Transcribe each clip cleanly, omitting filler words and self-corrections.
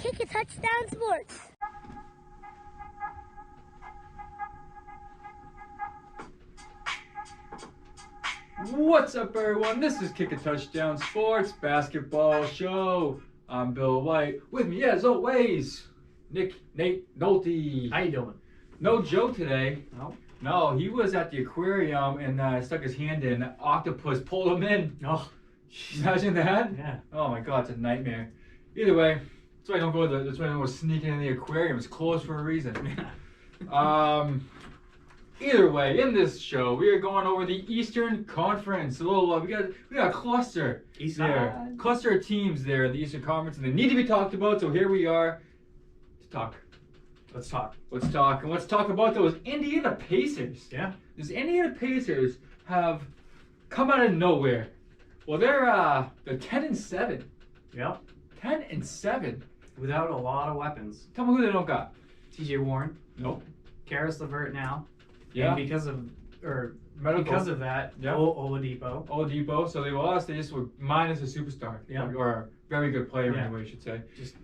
Kick a Touchdown Sports. What's up, everyone? This is Kick a Touchdown Sports Basketball Show. I'm Bill White. With me, as always, Nate Nolte. How you doing? No Joe today. No. No, he was at the aquarium and stuck his hand in. An octopus pulled him in. Oh, imagine that. yeah. Oh my God, it's a nightmare. Either way, that's why I don't go. That's why I don't go sneaking in the aquarium. It's closed for a reason. Either way, in this show, we are going over the Eastern Conference. A little, we got a cluster there, cluster of teams there in the Eastern Conference, and they need to be talked about. So here we are to talk. Let's talk. And let's talk about those Indiana Pacers. Yeah. Those Indiana Pacers have come out of nowhere. Well, they're 10-7. Yep. 10-7. Without a lot of weapons. Tell me who they don't got. T.J. Warren. Nope. Karis LeVert now. Yeah. And because of that, Yep. Oladipo. Oladipo. So they lost. They just were minus a superstar. Yeah. Or a very good player, Yeah. anyway, I should say. Just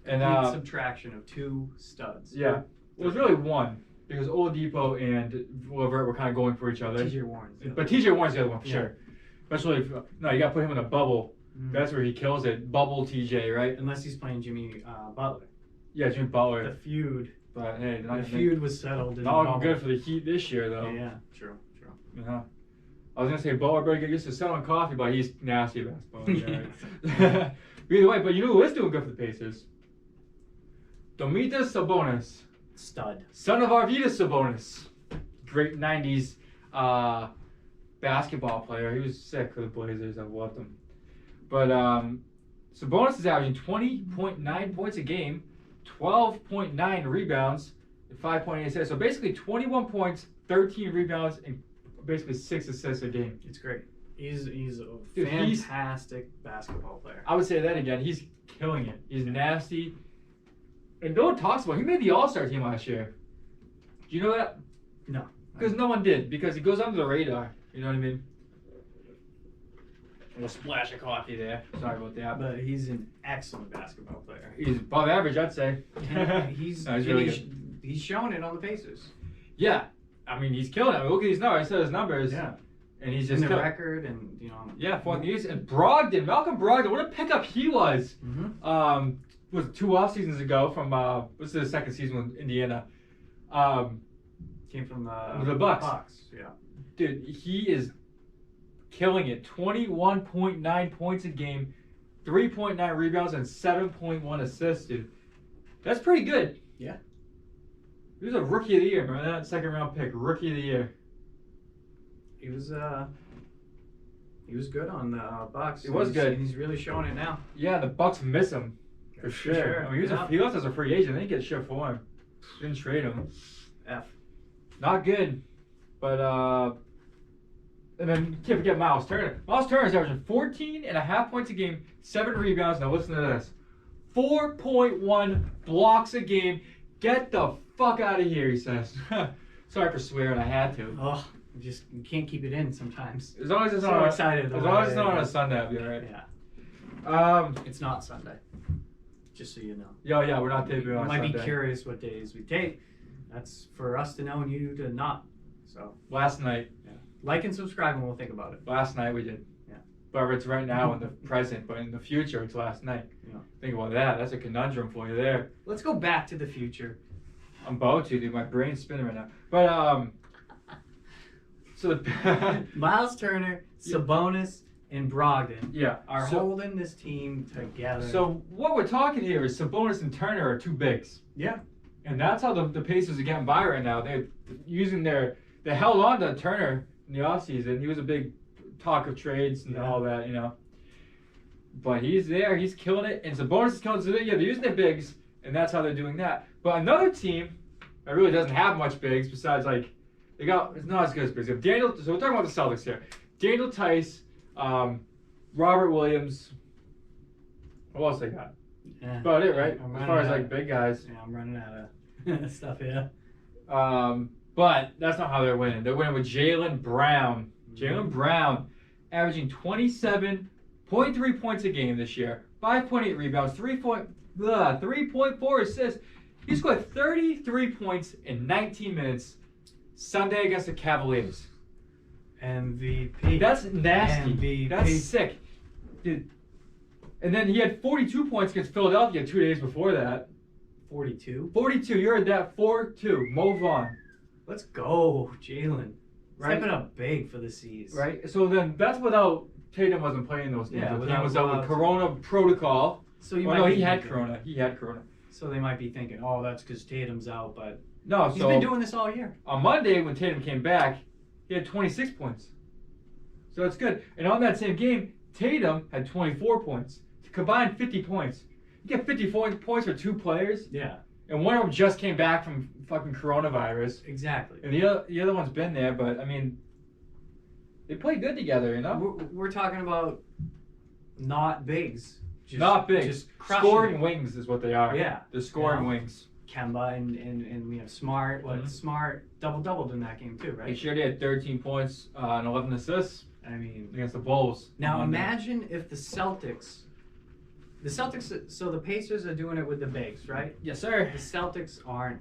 And subtraction of two studs. yeah. Well, it was really one because Oladipo and LeVert were kind of going for each other. T.J. Warren's the other. But T.J. Warren's the other one for Yeah. sure. Especially if you got to put him in a bubble. Mm. That's where he kills it. Bubble T.J. Right? Unless he's playing Jimmy Butler. Yeah, Jimmy Butler. The feud. But hey, The feud was settled in the not bubble. good for the Heat this year, though. Yeah. True. Uh-huh. I was gonna say Butler better get used to selling coffee, but he's nasty at basketball. Yeah, right. Either way, but you know who is doing good for the Pacers? Domantas Sabonis, Stud. son of Arvydas Sabonis, great '90s basketball player. He was sick for the Blazers. I loved him. But Sabonis is averaging 20.9 points a game, 12.9 rebounds, and 5.8 assists. So basically 21 points, 13 rebounds, and basically 6 assists a game. It's great. He's a Dude, fantastic basketball player. I would say that again. He's killing it. He's nasty. And no one talks about him. He made the All-Star team last year. Do you know that? No. Because no one did. Because he goes under the radar. You know what I mean? A little splash of coffee there. Sorry about that. But he's an excellent basketball player. He's above average, I'd say. He's really good. He's shown it on the Pacers. Yeah. I mean, he's killing it. I mean, look at these numbers. I said his numbers. Yeah. And he's In just the record and, Yeah, fourth years. And Brogdon, Malcolm Brogdon, what a pickup he was. Mm-hmm. Was 2 off seasons ago from this is the second season with Indiana. Came from the Bucks. Yeah. Dude, he is killing it. 21.9 points a game, 3.9 rebounds, and 7.1 assists, dude. That's pretty good. Yeah. He was a rookie of the year. Remember that second round pick, rookie of the year. He was good on the Bucks. He was good. And he's really showing it now. Yeah, the Bucks miss him for sure. I mean, he left as a free agent. They didn't get shit for him. Didn't trade him. Not good. But and then you can't forget Miles Turner. Miles Turner is averaging 14.5 points a game, 7 rebounds. Now listen to this. 4.1 blocks a game. Get the fuck out of here, he says. Sorry for swearing, I had to. Oh, you can't keep it in sometimes. As long as it's So not excited. As long as it's not on a Sunday, I'll be alright. Yeah. It's not Sunday. Just so you know. Yeah, we're not taping You on might Sunday. be curious what days we tape. That's for us to know and you to not. So Last night. yeah. Like and subscribe and we'll think about it. Last night we did. Yeah. But it's right now in the present, but in the future it's last night. Yeah. Think about that. That's a conundrum for you there. Let's go back to the future. I'm about to, dude. My brain's spinning right now. But so the Miles Turner, Sabonis, and Brogdon yeah are holding this team together. So what we're talking here is Sabonis and Turner are 2 bigs. Yeah. And that's how the Pacers are getting by right now. They're using they held on to Turner in the offseason. He was a big talk of trades and all that, you know. But he's there, he's killing it, and Sabonis is killing it. So yeah, they're using their bigs, and that's how they're doing that. But another team that really doesn't have much bigs besides it's not as good as bigs. So we're talking about the Celtics here. Daniel Tice, Robert Williams. What else they got? Yeah. About it, right? I'm As far as running big guys. Yeah, I'm running out of stuff here. But that's not how they're winning. They're winning with Jaylen Brown. Jaylen Brown averaging 27.3 points a game this year, 5.8 rebounds, 3.4 assists. He scored 33 points in 19 minutes Sunday against the Cavaliers. MVP. That's nasty. MVP. That's sick. Dude. And then he had 42 points against Philadelphia 2 days before that. 42. 42. You heard that. 4-2. Move on. Let's go, Jaylen. Right? Stepping up big for the C's. Right. So then that's without Tatum wasn't playing those games. Yeah, The without team was out with Rob. Corona protocol. So you Well, might no, be he had thinking- Corona. He had Corona. So they might be thinking, oh, that's because Tatum's out, but No, he's so been doing this all year. on Monday when Tatum came back, he had 26 points. So it's good. And on that same game, Tatum had 24 points. Combined 50 points. You get 54 points for two players, Yeah, and one of them just came back from fucking coronavirus, exactly. and the other one's been there. But I mean, they play good together, you know. We're talking about not bigs. Just, Not big. Just crushing Scoring it. wings is what they are. Yeah. They're scoring Yeah. wings. Kemba and we have Smart. Mhm. Smart doubled in that game too, They right? sure did. 13 points and 11 assists I mean, against the Bulls. now on Monday. imagine if the Celtics. So the Pacers are doing it with the bigs, right? Yes, sir. The Celtics aren't.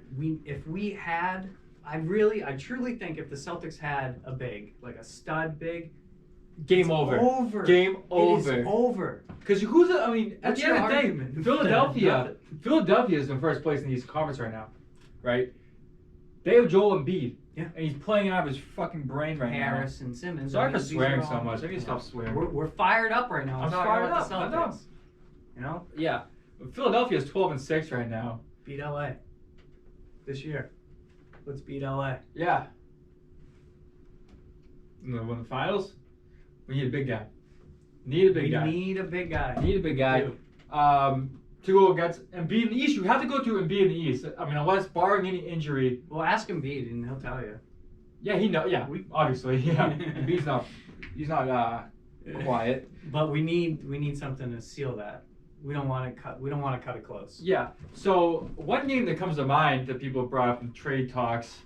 I truly think if the Celtics had a big, like a stud big, Game it's over. over. Game It over. is over. Because who's the, I mean, at What's the end your of the day, argument? Philadelphia is in first place in the East Conference right now, right? They have Joel Embiid, Yeah. and he's playing out of his fucking brain right Harris and Simmons. now. Sorry for these swearing are so all- much. I need to stop swearing. We're fired up right now. I'm talking fired about up, the I know. Celtics. You know, Yeah, Philadelphia is 12-6 right now. beat LA this year. Let's beat LA. Yeah. And then win the finals. We need a big guy. Need a big We guy. need a big guy. Need a big guy. Dude. To go against Embiid in the East, you have to go to Embiid in the East. I mean, unless barring any injury. Well, ask him Embiid and he'll tell you. Yeah, he know. Yeah, obviously. Yeah, Embiid's not. He's not quiet. But we need something to seal that. We don't want to cut. We don't want to cut it close. Yeah. So one name that comes to mind that people have brought up in trade talks.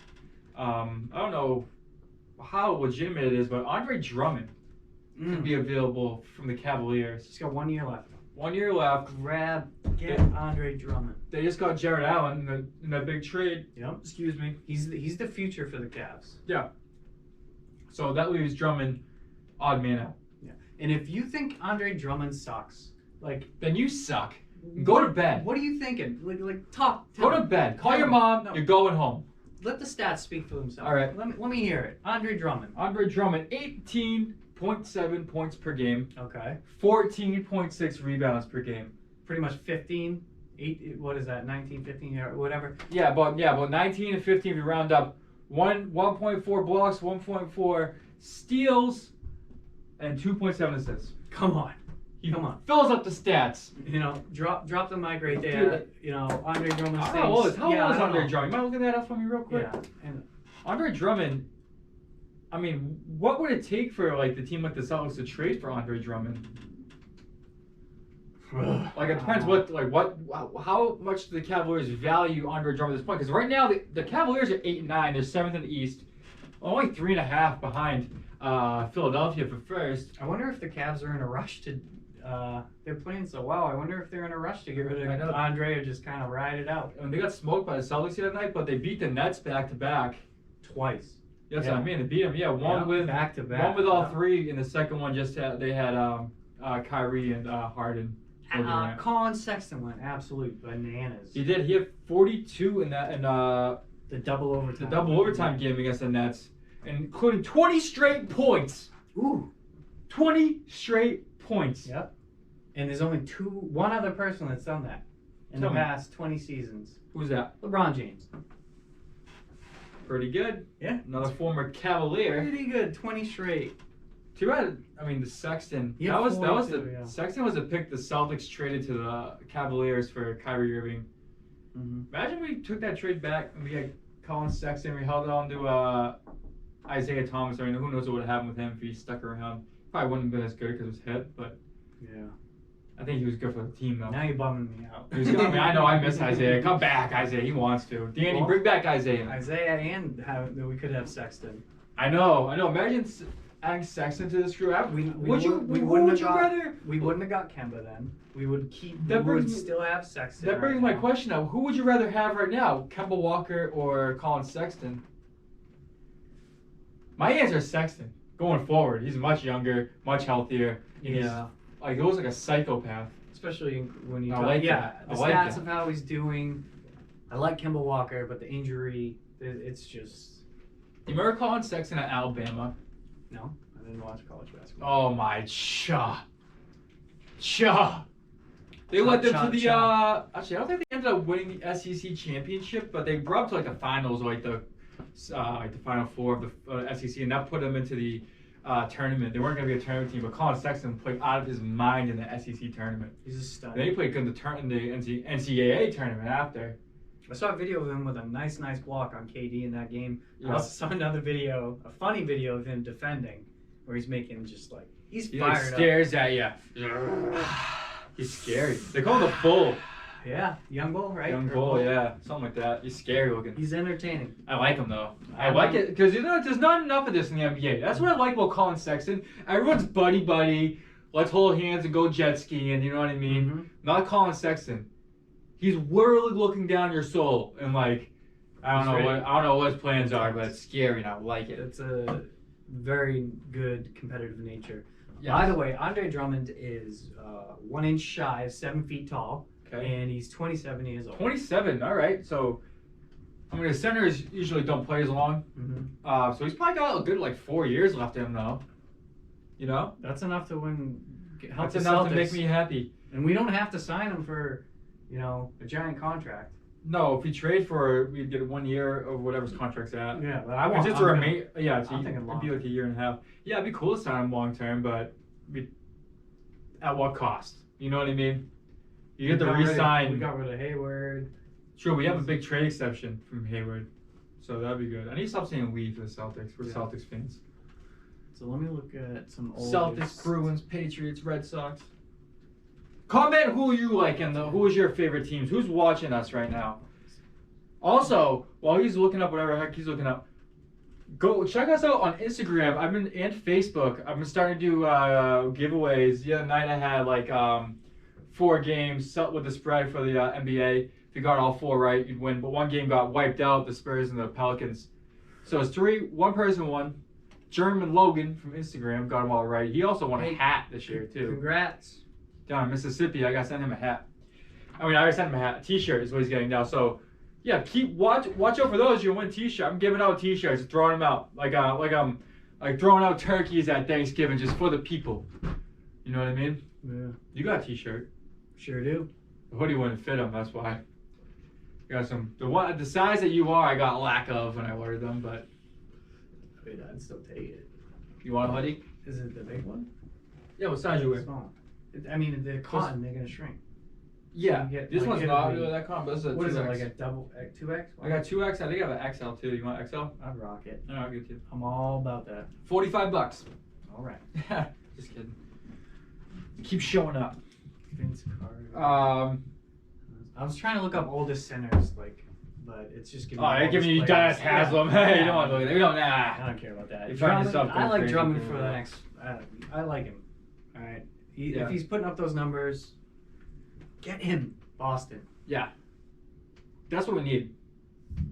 I don't know how legitimate it is, but Andre Drummond could be available from the Cavaliers. He's got 1 year left. 1 year left. Get Andre Drummond. They just got Jared Allen in that big trade. Yep. Excuse me. He's the future for the Cavs. Yeah. So that leaves Drummond odd man out. Yeah. And if you think Andre Drummond sucks, like Then you suck. Go to bed. What are you thinking? Like talk. Go tell to me. bed. Call Tell your me. mom. No. You're going home. Let the stats speak for themselves. All right. Let me hear it. Andre Drummond. Andre Drummond, 18.7 points per game, Okay. 14.6 rebounds per game. Pretty much 15. What is that? 19, 15, or whatever. Yeah, about 19 and 15 if you round up. 1.4 blocks, 1.4 steals, and 2.7 assists. Come on. He Come on. fills up the stats. You know, drop the mic right there. Dude. You know, Andre Drummond. How old is I don't Andre know. Drummond? You mind looking that up for me real quick? Yeah. And Andre Drummond, I mean, what would it take for like the team like the Celtics to trade for Andre Drummond? Like it depends how much do the Cavaliers value Andre Drummond at this point? Because right now the Cavaliers are 8-9, they're 7th in the East, only 3.5 behind Philadelphia for first. I wonder if the Cavs are in a rush to. They're playing so well. I wonder if they're in a rush to get rid I of know. Andre or just kind of ride it out. And they got smoked by the Celtics the other night, but they beat the Nets back to back. Twice. That's Yeah. what I mean. They beat them. Yeah, one with back to back. one with all Yeah. three, and the second one they had Kyrie and Harden. Colin Sexton went absolute bananas. He did. He had 42 in that The double overtime. the double overtime game against the Nets, including 20 straight points. Ooh. 20 straight points. Yep. And there's only one other person that's done that in Tell the me. past 20 seasons. Who's that? LeBron James. Pretty good. Yeah. Another former Cavalier. Pretty good. 20 straight. Too bad. I mean, the Sexton. Yeah, that was the 42, yeah. Sexton was the pick the Celtics traded to the Cavaliers for Kyrie Irving. Mm-hmm. Imagine we took that trade back and we had Colin Sexton. We held on to Isaiah Thomas. I mean, who knows what would have happened with him if he stuck around. Probably wouldn't have been as good because of his hip, but Yeah. I think he was good for the team though. Now you're bumming me out. He was good. I mean, I know I miss Isaiah. Come back, Isaiah. He wants to. Danny, Well, bring back Isaiah. Isaiah and we could have Sexton. I know. Imagine adding Sexton to this crew. We Who wouldn't would have you got, rather? We wouldn't have got Kemba then. We would keep. That we would brings- still have Sexton. That brings right my now. question up. Who would you rather have right now, Kemba Walker or Colin Sexton? My answer is Sexton. Going forward, he's much younger, much healthier. He's, like he looks like a psychopath. Especially when you I talk. like yeah, that. the I like stats that. of how he's doing. I like Kemba Walker, but the injury, it's just. You remember Colin Sexton at Alabama? No, I didn't watch college basketball. Oh my cha. They led them to the actually I don't think they ended up winning the SEC championship, but they brought up to like the finals, like the final four of the SEC, and that put them into the tournament. They weren't going to be a tournament team, but Colin Sexton played out of his mind in the SEC tournament. He's a stud. Then he played good in the NCAA tournament after. I saw a video of him with a nice block on KD in that game. Yeah. I also saw another video, a funny video of him defending, where he's making just like he's He fired like stares at you. He's scary. They call him the Bull. up. Yeah, young bull, right? Young Or Bull, yeah, something like that. He's scary looking. He's entertaining. I like him though. I like it because there's not enough of this in the NBA. That's what I like about Colin Sexton. Everyone's buddy. Let's hold hands and go jet skiing. You know what I mean? Mm-hmm. Not Colin Sexton. He's literally looking down your soul and like I don't know what his plans are, but it's scary and I like it. It's a very good competitive nature. Yes. By the way, Andre Drummond is 1 inch shy of 7 feet tall, Okay. and he's 27 years old. 27. All right. So I mean, the centers usually don't play as long. Mm-hmm. So he's probably got a good like 4 years left in him though. You know? That's enough to win. Help That's the enough to Celtics. make me happy. And we don't have to sign him for, a giant contract. No, if we trade for, we'd get 1 year of whatever his contract's at. Yeah, but I want. It's I'm a gonna- yeah, I'm thinking it'd long. be like a year and a half. Yeah, it'd be cool to sign him long term, but at what cost? You know what I mean? You get to We re-sign. got rid of Hayward. Sure, we have a big trade exception from Hayward, so that'd be good. I need to stop saying "we" for the Celtics. We're Yeah. Celtics fans. So let me look at some old. Celtics, Bruins, Patriots, Red Sox. Comment who you like and who is your favorite teams. Who's watching us right now? Also, while he's looking up whatever the heck he's looking up, go check us out on Instagram. And Facebook. I've been starting to do giveaways. The other night I had like 4 games with the spread for the NBA. If you got all 4 right, you'd win. But one game got wiped out. The Spurs and the Pelicans. So it's 3. One person won. German Logan from Instagram got them all right. He also won a hat this year too. Congrats. Down in Mississippi, I gotta send him a hat. I already sent him a hat. A T-shirt is what he's getting now. So, yeah, watch out for those. You'll win T-shirt. I'm giving out T-shirts, throwing them out like I'm throwing out turkeys at Thanksgiving just for the people. You know what I mean? Yeah. You got a T-shirt. Sure do. The hoodie wouldn't fit him. That's why. I got some the size that you are. I got lack of when I ordered them, but I mean, I'd still take it. you want a hoodie? Is it the big one? Yeah. What size you wear? Small. I mean, the cotton, they're gonna shrink. Yeah. You get, This like, one's it'll not be- really that common, but this is a What is 2X. it, like a double 2X? I got 2X. I think I have an XL too. You want XL? I'd rock it. No, I'll give it to you. I'm all about that. $45. All right. Just kidding. Keep showing up. Vince Carter. I I was trying to look up oldest centers, but it's just giving. they're me giving you oldest Dennis players. Haslam. Yeah. Hey, you don't want to look at that. We don't. I Nah. don't care about that. You're finding Drummond, yourself I going like crazy Drummond for for the that. next. I like him. All right. Yeah. If he's putting up those numbers, get him, Boston. Yeah. That's what we need.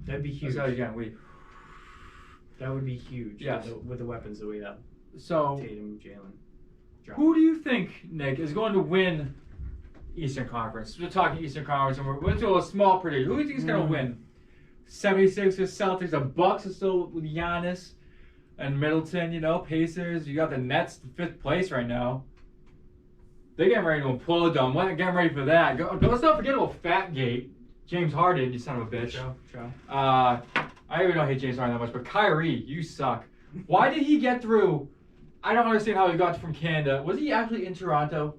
That'd be huge. That's again. That would be huge. Yes. With the weapons that we have. So, Tatum, Jaylen. who do you think, Nick, is going to win Eastern Conference? We're talking Eastern Conference, and we're going to a small prediction. Who do you think is going to win? 76ers, Celtics, the Bucks are still with Giannis and Middleton. You know, Pacers. You got the Nets, 5th place right now. They're getting ready to implode, though. I'm getting ready for that. Let's not forget about Fatgate. James Harden, you son of a bitch. True. I really don't hate James Harden that much, but Kyrie, you suck. Why did he get through? I don't understand how he got from Canada. Was he actually in Toronto?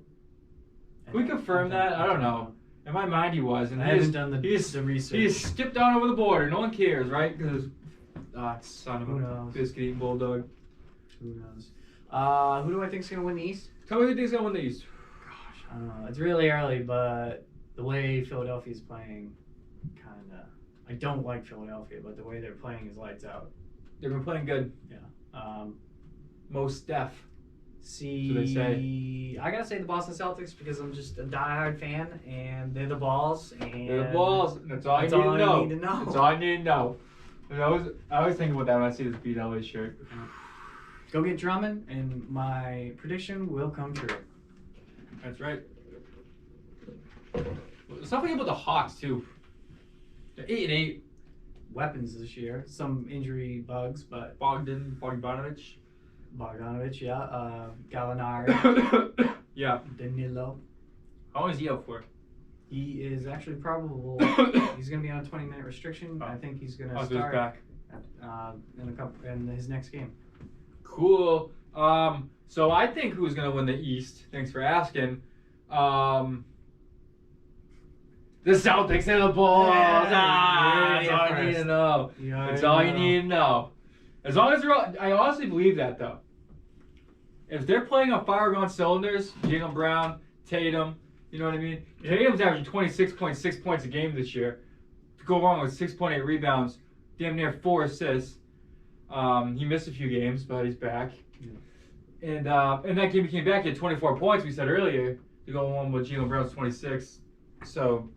Can we confirm that? I don't know. In my mind, he was. And I haven't done the research. He just skipped on over the border. No one cares, right? Because, son of Who a knows? biscuit-eating bulldog. Who knows? Who do I think is going to win the East? Tell me who thinks going to win the East. Gosh, I don't know. It's really early, but the way Philadelphia's playing, kind of. I don't like Philadelphia, but the way they're playing is lights out. They've been playing good. most Steph? See, So they say. I gotta say the Boston Celtics because I'm just a diehard fan, and they're the balls. And They're the balls. That's all that's I need all to know. I need to know. That's all I need to know. And I was thinking about that when I see this Beat LA shirt. Go get Drummond, and my prediction will come true. That's right. Something about the Hawks too. They're 8-8. Weapons this year, some injury bugs, but Bogdanovich. Bogdanovich, yeah, Gallinari, Yeah. Danilo. How long is he out for? He is actually probable. He's going to be on a 20-minute restriction. I think he's going to start back. in his next game. Cool. So I think who's going to win the East? Thanks for asking. The Celtics and the Bulls. That's all I need to know. That's all you need to know. As long as I honestly believe that though. If they're playing on fire on cylinders, Jaylen Brown, Tatum, you know what I mean? Tatum's averaging 26.6 points a game this year. To go wrong with 6.8 rebounds, damn near 4 assists. He missed a few games, but he's back. Yeah. And in that game he came back, he had 24 points, we said earlier, to go along with Jaylen Brown's 26. So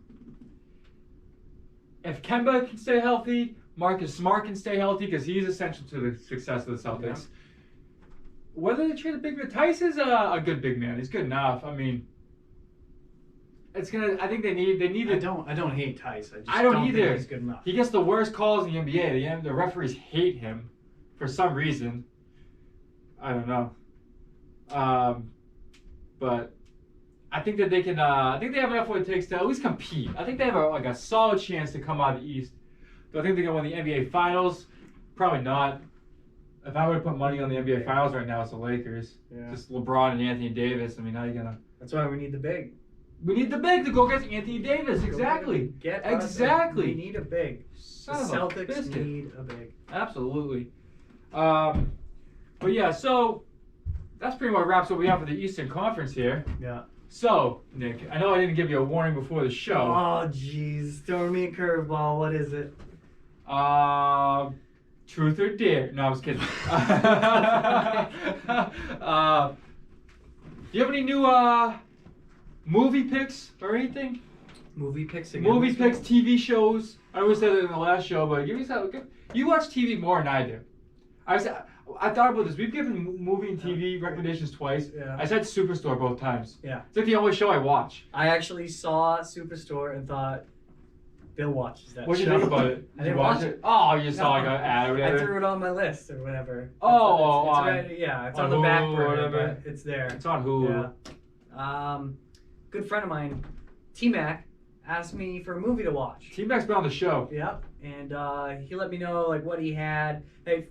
if Kemba can stay healthy, Marcus Smart can stay healthy because he's essential to the success of the Celtics. Yeah. Whether they trade a big man, Tice is a good big man. He's good enough. I mean, it's gonna. I think they need. I don't hate Tice. I don't either. Think he's good enough. He gets the worst calls in the NBA. The referees hate him for some reason. I don't know. But I think that they can. I think they have enough what it takes to at least compete. I think they have a solid chance to come out of the East. Do I think they're going to win the NBA Finals? Probably not. If I were to put money on the NBA Finals right now, it's the Lakers. Yeah. Just LeBron and Anthony Davis. I mean, how are you going to... That's why we need the big. We need the big to go against Anthony Davis. Exactly. Exactly. We need a big. The Celtics need a big. Absolutely. But yeah, so that's pretty much wraps what we have for the Eastern Conference here. Yeah. So, Nick, I know I didn't give you a warning before the show. Oh, jeez. Throw me a curveball. What is it? Truth or dare? No, I was kidding. Do you have any new movie picks or anything? Movie picks again? Movie picks, TV shows. I always said it in the last show, but give me something. You watch TV more than I do. I thought about this. We've given movie and TV recommendations twice. Yeah. I said Superstore both times. Yeah. It's like the only show I watch. I actually saw Superstore and thought, Bill watches that. What did you think about it? I didn't watch it. Oh, you saw like an ad or whatever? I threw it on my list or whatever. It's on the back burner, but it's there. It's on Hulu. Yeah. Good friend of mine, T-Mac, asked me for a movie to watch. T-Mac's been on the show. Yep. And he let me know like what he had. Hey,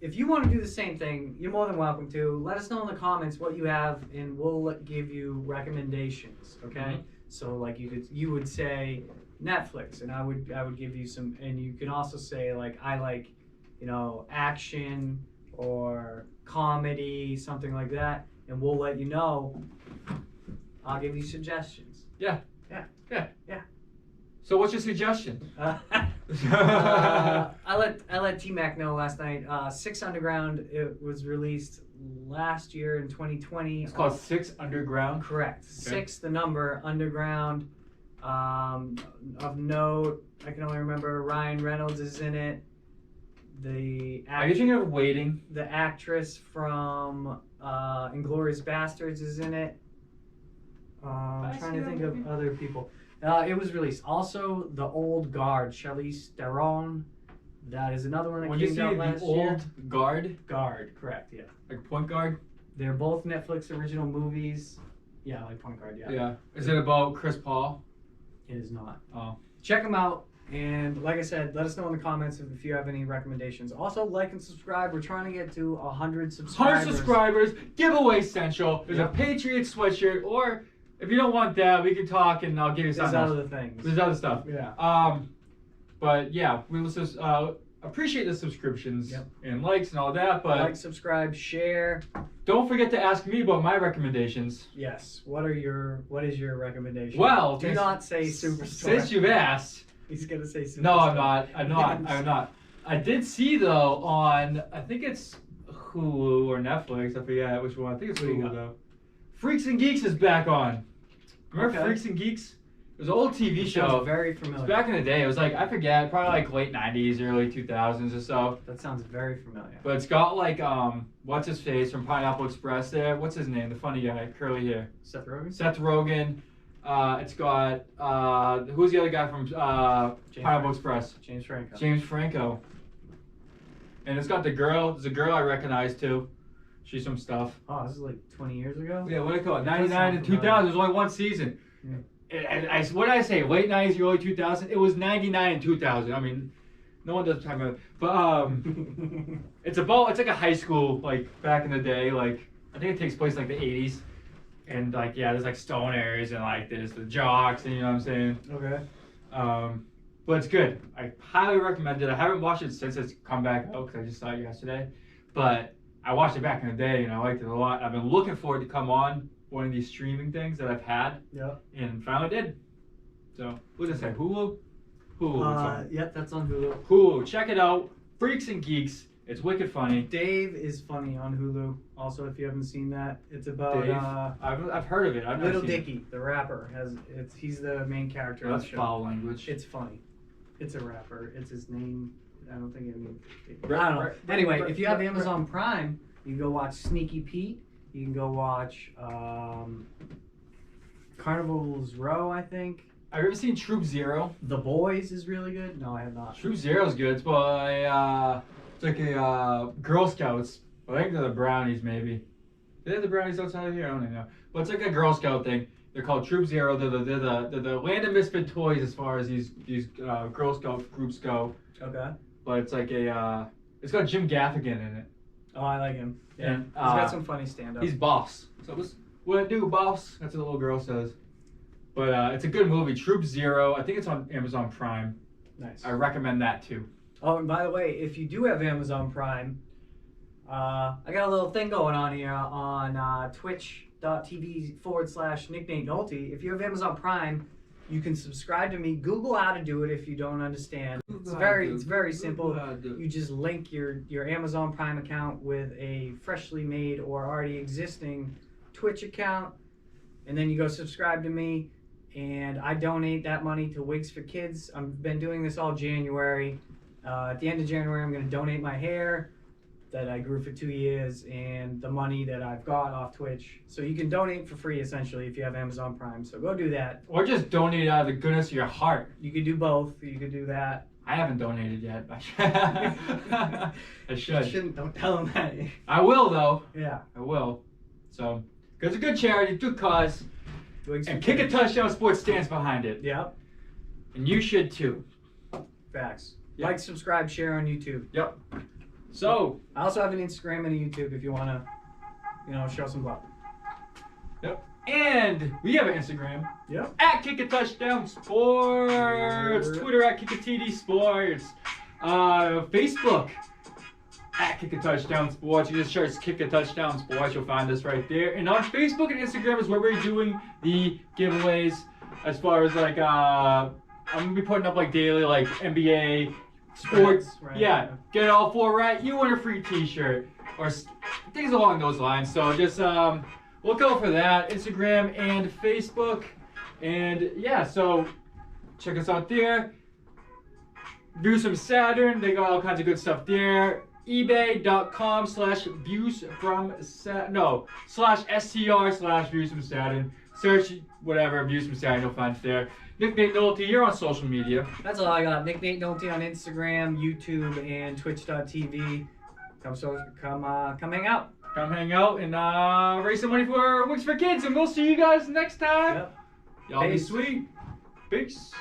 if you want to do the same thing, you're more than welcome to. Let us know in the comments what you have, and we'll give you recommendations. Okay. Mm-hmm. So like you would say Netflix, and I would give you some, and you can also say like I like, action or comedy, something like that, and we'll let you know. I'll give you suggestions. Yeah. Yeah. So what's your suggestion? I let T-Mac know last night. 6 Underground. It was released last year in 2020. It's called 6 Underground. Correct. Okay. 6, the number, Underground. Of note, I can only remember Ryan Reynolds is in it. Are you thinking of Waiting? The actress from Inglourious Bastards is in it. I'm trying to think of other people. It was released. Also, The Old Guard, Charlize Theron. That is another one that came out last year. Old Guard? Guard, correct, yeah. Like Point Guard? They're both Netflix original movies. Yeah, like Point Guard, yeah. Yeah. Is it about Chris Paul? It is not. Oh. Check them out. And like I said, let us know in the comments if you have any recommendations. Also, like and subscribe. We're trying to get to 100 subscribers. 100 subscribers. Giveaway Central. There's a Patriots sweatshirt, or if you don't want that, we can talk and I'll give you something else. There's other things. There's other stuff. Yeah. But yeah, we appreciate the subscriptions and likes and all that. But like, subscribe, share. Don't forget to ask me about my recommendations. Yes. What is your recommendation? Well, do not say Superstore. Since you've asked. He's gonna say Superstore. No, I'm not. I'm not. I did see though on, I think it's Hulu or Netflix. I forget which one. I think it's What do you Hulu got? though. Freaks and Geeks is back on. Remember Okay. Freaks and Geeks? It was an old TV show. Sounds very It was familiar. back in the day. It was like, I forget, probably like late 90s, early 2000s or so. That sounds very familiar. But it's got like, what's his face from Pineapple Express there? What's his name? The funny guy, curly hair. Seth Rogen? Seth Rogen. It's got, who's the other guy from Pineapple Franco. Express? James Franco. James Franco. And it's got the girl. There's a girl I recognize too. She's some stuff. Oh, this is like 20 years ago? Yeah, what do you call it? That does 99 sound and familiar. 2000. There's only one season. Yeah. And what did I say? Late 90s, early 2000. It was 99 and 2000. I mean, no one does talk about it. But it's like a high school, like back in the day. Like I think it takes place like the 80s. And like there's like stoners and like there's the jocks and you know what I'm saying. Okay. But it's good. I highly recommend it. I haven't watched it since it's come back out because I just saw it yesterday. But I watched it back in the day and I liked it a lot. I've been looking for it to come on one of these streaming things that I've had. Yeah. And finally did. So, what does it say? Hulu? Hulu. it's on. Yep, that's on Hulu. Hulu. Check it out. Freaks and Geeks. It's wicked funny. Dave is funny on Hulu. Also, if you haven't seen that, it's about Dave? I've heard of it. I've never Little seen it. Dicky, the rapper. He's the main character. That's of the show. foul language. It's funny. It's a rapper. It's his name. I don't think it means. I Right, don't know. right, Anyway, right, if you have right, Amazon Prime, you can go watch Sneaky Pete. You can go watch Carnival's Row, I think. Have you ever seen Troop Zero? The Boys is really good. No, I have not. Troop Zero's good. It's by it's like a Girl Scouts. I think they're the Brownies, maybe. They have the Brownies outside of here. I don't even know. But it's like a Girl Scout thing. They're called Troop Zero. They're the land of misfit toys as far as these Girl Scout groups go. Okay. But it's like it's got Jim Gaffigan in it. Oh, I like him. Yeah. And, He's got some funny stand-up. He's boss. So what I do, boss? That's what the little girl says. But it's a good movie. Troop Zero. I think it's on Amazon Prime. Nice. I recommend that too. Oh, and by the way, if you do have Amazon Prime, I got a little thing going on here on twitch.tv/NickNateNolte. If you have Amazon Prime, you can subscribe to me. Google how to do it if you don't understand. It's very simple. You just link your Amazon Prime account with a freshly made or already existing Twitch account, and then you go subscribe to me. And I donate that money to Wigs for Kids. I've been doing this all January. At the end of January, I'm going to donate my hair that I grew for 2 years and the money that I've got off Twitch. So you can donate for free, essentially, if you have Amazon Prime. So go do that. Or just donate out of the goodness of your heart. You could do both. You could do that. I haven't donated yet. I You should. shouldn't. Don't tell them that. I will though. Yeah. I will. So, because it's a good charity, good cause, Wigs for and Kick a Kids. Touchdown Sports stands behind it. Yep. And you should too. Facts. Yep. Like, subscribe, share on YouTube. Yep. So, I also have an Instagram and a YouTube if you want to, show some love. and we have an Instagram. Yep. At Kick a Touchdown Sports. Twitter at Kick a TD Sports. Facebook at Kick a Touchdown Sports. You just search Kick a Touchdown Sports. You'll find us right there. And on Facebook and Instagram is where we're doing the giveaways. As far as like, I'm gonna be putting up like daily like NBA sports. Right. Yeah, get it all four right. You win a free T-shirt or things along those lines. So just look out for that. Instagram and Facebook. And yeah, so check us out there. Views from Saturn. They got all kinds of good stuff there. ebay.com/views/str/views from Saturn. Search whatever views from Saturn, you'll find it there. Nick Nate Nolte, you're on social media. That's all I got. Nick Nate Nolte on Instagram, YouTube, and Twitch.tv. Come hang out. Come hang out and raise some money for Wigs for Kids, and we'll see you guys next time. Yep. Y'all be Peace. sweet. Peace.